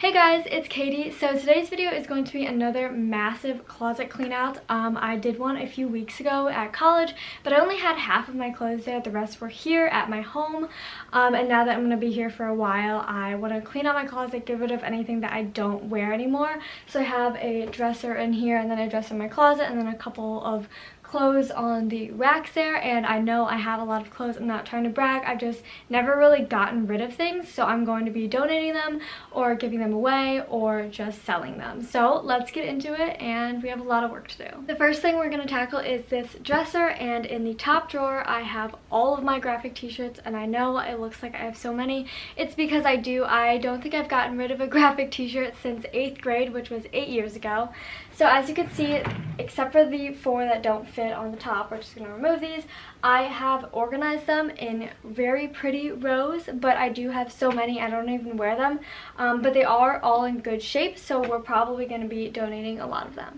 Hey guys, it's Katie. So today's video is going to be another massive closet clean out. I did one a few weeks ago at college, but I only had half of my clothes there. The rest were here at my home. And now that I'm going to be here for a while, I want to clean out my closet, get rid of anything that I don't wear anymore. So I have a dresser in here, and then a dresser in my closet, and then a couple of clothes on the racks there. And I know I have a lot of clothes. I'm not trying to brag. I've just never really gotten rid of things, so I'm going to be donating them or giving them away or just selling them. So let's get into it, and we have a lot of work to do. The first thing we're going to tackle is this dresser, and in the top drawer I have all of my graphic t-shirts. And I know it looks like I have so many. It's because I do. I don't think I've gotten rid of a graphic t-shirt since 8th grade, which was 8 years ago. So as you can see, except for the 4 that don't fit on the top, we're just going to remove these. I have organized them in very pretty rows, but I do have so many I don't even wear them. But they are all in good shape, so we're probably going to be donating a lot of them.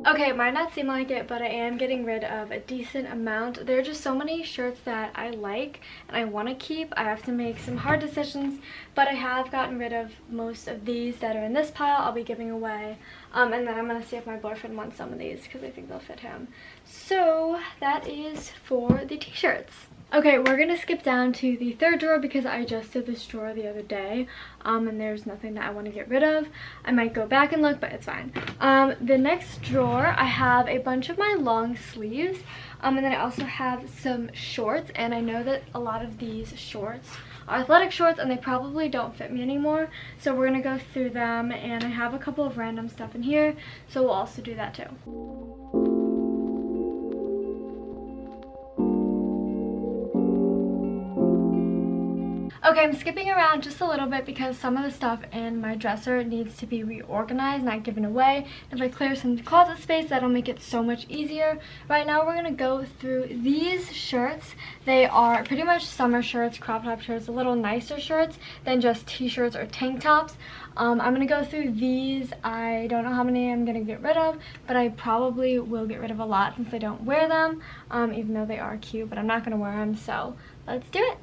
Okay, it might not seem like it, but I am getting rid of a decent amount. There are just so many shirts that I like and I want to keep. I have to make some hard decisions, but I have gotten rid of most of these that are in this pile. I'll be giving away. And then I'm going to see if my boyfriend wants some of these because I think they'll fit him. So that is for the t-shirts. Okay, we're going to skip down to the third drawer because I just did this drawer the other day, and there's nothing that I want to get rid of. I might go back and look, but it's fine. The next drawer, I have a bunch of my long sleeves, and then I also have some shorts, and I know that a lot of these shorts are athletic shorts and they probably don't fit me anymore, so we're going to go through them, and I have a couple of random stuff in here, so we'll also do that too. Okay, I'm skipping around just a little bit because some of the stuff in my dresser needs to be reorganized, not given away. If I clear some closet space, that'll make it so much easier. Right now, we're going to go through these shirts. They are pretty much summer shirts, crop top shirts, a little nicer shirts than just t-shirts or tank tops. I'm going to go through these. I don't know how many I'm going to get rid of, but I probably will get rid of a lot since I don't wear them, even though they are cute, but I'm not going to wear them, so let's do it.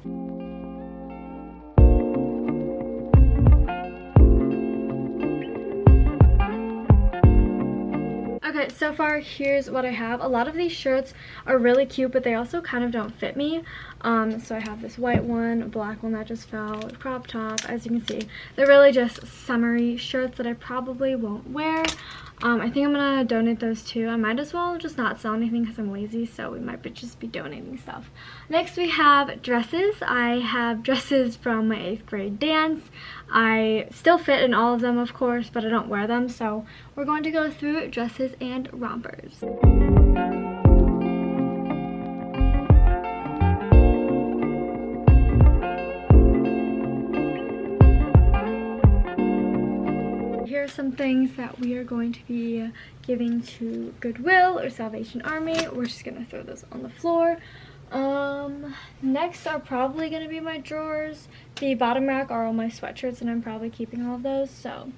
Okay, so far here's what I have. A lot of these shirts are really cute, but they also kind of don't fit me. So I have this white one, a black one that just fell, a crop top. As you can see, they're really just summery shirts that I probably won't wear. I think I'm gonna donate those too. I might as well just not sell anything because I'm lazy, so we might just be donating stuff. Next we have dresses. I have dresses from my 8th grade dance. I still fit in all of them, of course, but I don't wear them, so we're going to go through dresses and rompers. Here are some things that we are going to be giving to Goodwill or Salvation Army. We're just going to throw those on the floor. Next are probably going to be my drawers. The bottom rack are all my sweatshirts, and I'm probably keeping all of those, so.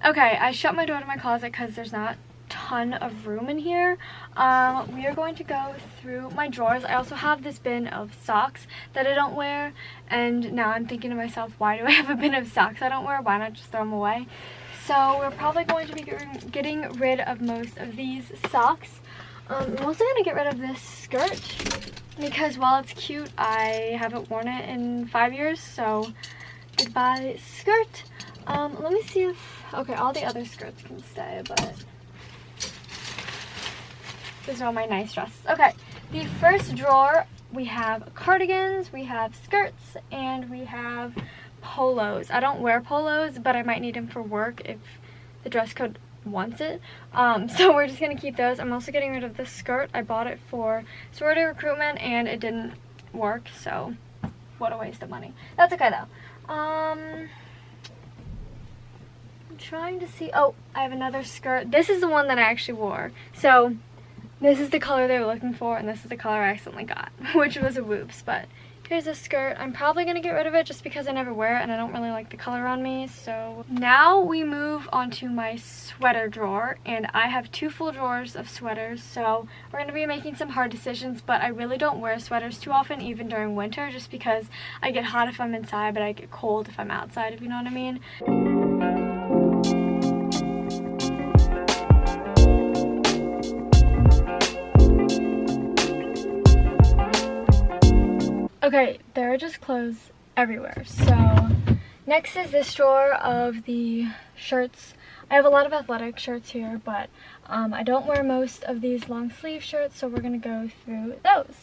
Okay, I shut my door to my closet because there's not a ton of room in here. We are going to go through my drawers. I also have this bin of socks that I don't wear, and now I'm thinking to myself, why do I have a bin of socks I don't wear? Why not just throw them away? So we're probably going to be getting rid of most of these socks. I'm also going to get rid of this skirt because while it's cute, I haven't worn it in 5 years, so goodbye skirt. Let me see if, okay, all the other skirts can stay, but these are all my nice dresses. Okay, the first drawer, we have cardigans, we have skirts, and we have polos. I don't wear polos, but I might need them for work if the dress code wants it. So we're just gonna keep those. I'm also getting rid of this skirt. I bought it for sorority recruitment and it didn't work, so what a waste of money. That's okay though. I'm trying to see, oh, I have another skirt. This is the one that I actually wore. So this is the color they were looking for, and this is the color I accidentally got, which was a whoops, but Here's a skirt. I'm probably going to get rid of it just because I never wear it and I don't really like the color on me. So now we move on to my sweater drawer, and I have 2 full drawers of sweaters. So we're going to be making some hard decisions, but I really don't wear sweaters too often, even during winter, just because I get hot if I'm inside, but I get cold if I'm outside, if you know what I mean. Okay, there are just clothes everywhere. So next is this drawer of the shirts. I have a lot of athletic shirts here, but I don't wear most of these long sleeve shirts, so we're gonna go through those.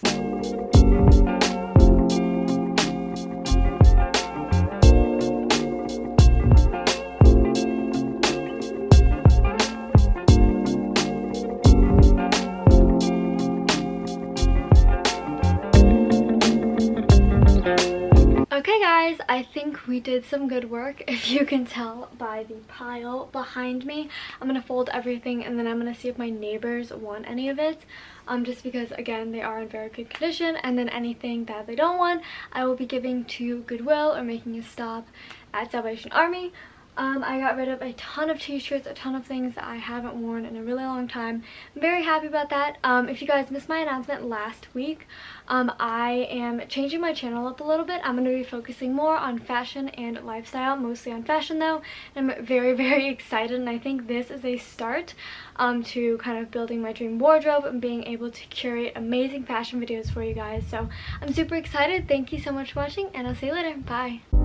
Okay guys, I think we did some good work, if you can tell by the pile behind me. I'm going to fold everything and then I'm going to see if my neighbors want any of it. Just because, again, they are in very good condition, and then anything that they don't want, I will be giving to Goodwill or making a stop at Salvation Army. I got rid of a ton of t-shirts, a ton of things that I haven't worn in a really long time. I'm very happy about that. If you guys missed my announcement last week, I am changing my channel up a little bit. I'm going to be focusing more on fashion and lifestyle, mostly on fashion though. And I'm very, very excited, and I think this is a start to kind of building my dream wardrobe and being able to curate amazing fashion videos for you guys. So I'm super excited. Thank you so much for watching, and I'll see you later. Bye!